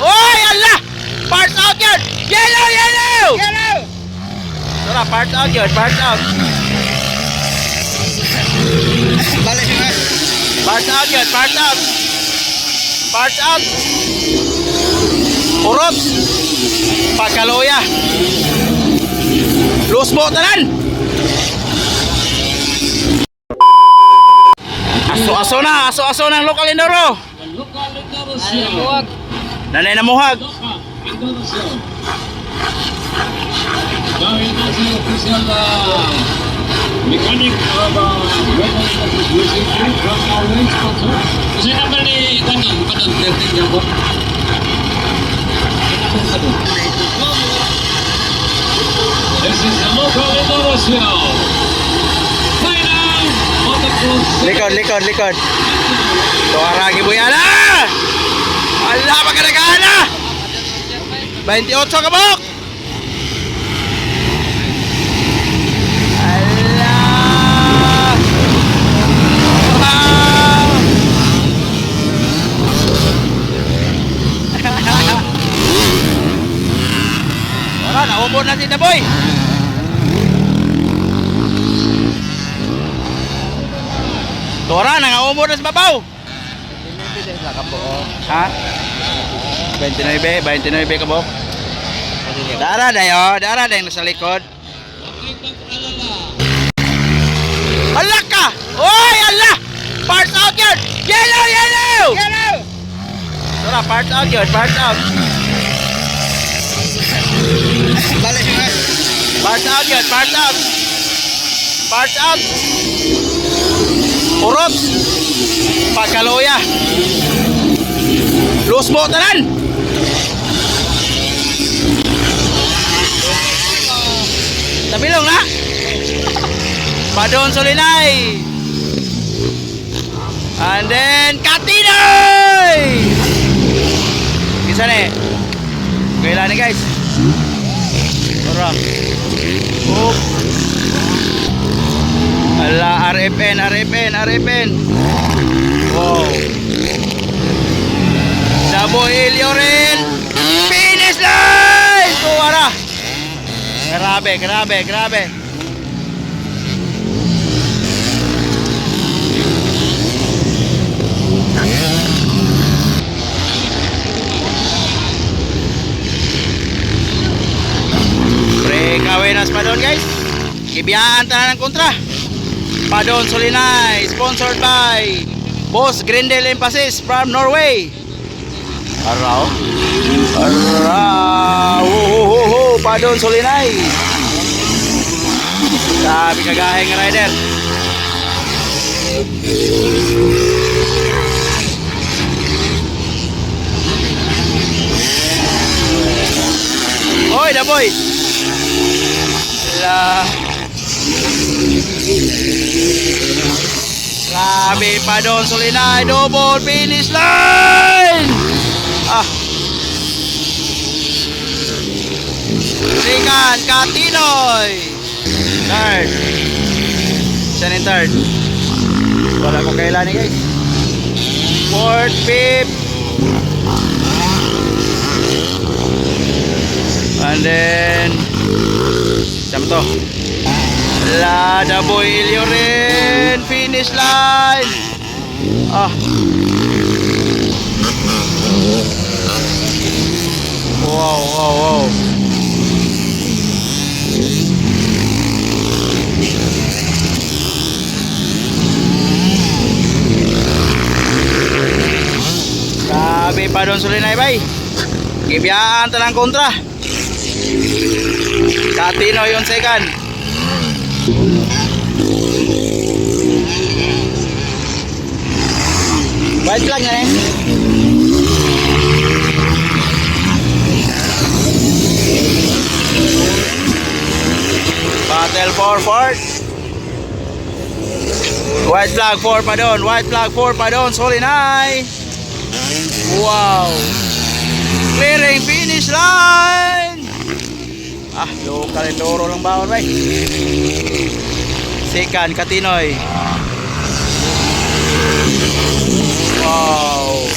Oy, Allah! Parts out yun! Yellow, yellow! Yellow! Tara, parts out yun, parts out. Balik siya guys. Parts out yun, parts out. Parts out. Urot. Pagkaloya. Loose mo, tanan! Aso-aso na, aso-aso ng lokal Indoro. Nanay na muhag. Dahil kasi official na mechanic using from our main sponsor. Kasi naman ni Kanon, Kanon, 13 niya po. This is the local Indoro show. Final motocross. Likod, likod, likod. Tuwaragi mo yan, ah! Allah, magkadagana! 28 kabok! Allah! Wow! Wala, naubod na si Daboy! Tora, nangaumod na sa babaw! Ha? 29, 29 kabok. Dara dayo nasa likod. Allah ka! Oy, Allah! Parts out yun! Yellow, yellow! Yellow! Tara, parts out yun, parts out. Balik siya guys. Parts out yun, parts out. Parts out. Urot. Pagkaloya. Loose mo, tanan! Tabilong na! Padon Solinay! And then Katinoy! Isa na eh. Kailan ni guys. Tara. Oh. Ala, RFN. Wow. Dabo Iliorin. Finish line! Tuwara. Grabe. Breakaway na sa Padon guys. Kibiyaan tanan ng kontra. Padon Solinay, sponsored by Boss Grindel Emphasis from Norway. Araw. Padon Solinay. Sabi kagahing rider. Oy, Daboy. La. Grabe, Padon Solinay, double finish line. Second, Katinoy. Third. Siya yung third. Wala kong kailan ni guys. Fourth, fifth. And then siya to. Lada Boy Iliorin. Finish line. Wow. Grabe pa doon Solinay bay. Kibiyaan talang kontra. Katino yung second. White flag na eh. Battle for fourth. White flag 4 pa doon. White flag 4 pa doon. Solinay. Wow. Clearing finish line. Local Indoro lang bawal bay. Second, Katinoy. Wow.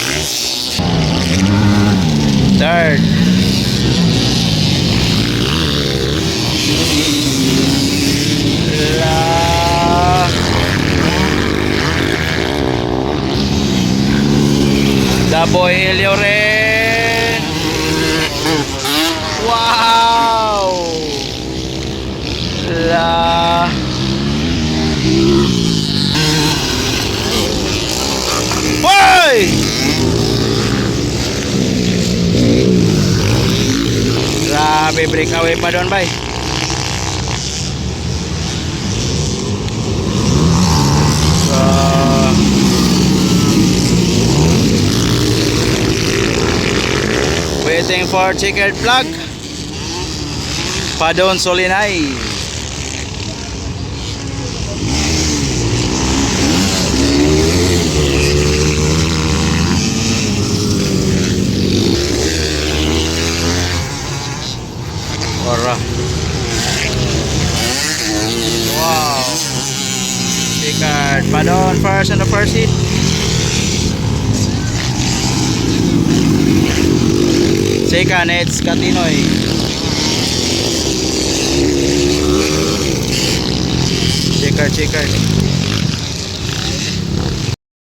Third. La. Double Helio rin. Wow. La. Hoy! Grabe, breakaway pa doon, bay. Waiting for checkered flag. Padon Solinay. Ora. Wow. Checkered. Padon first on the first hit. Second, it's Katinoy. Checker.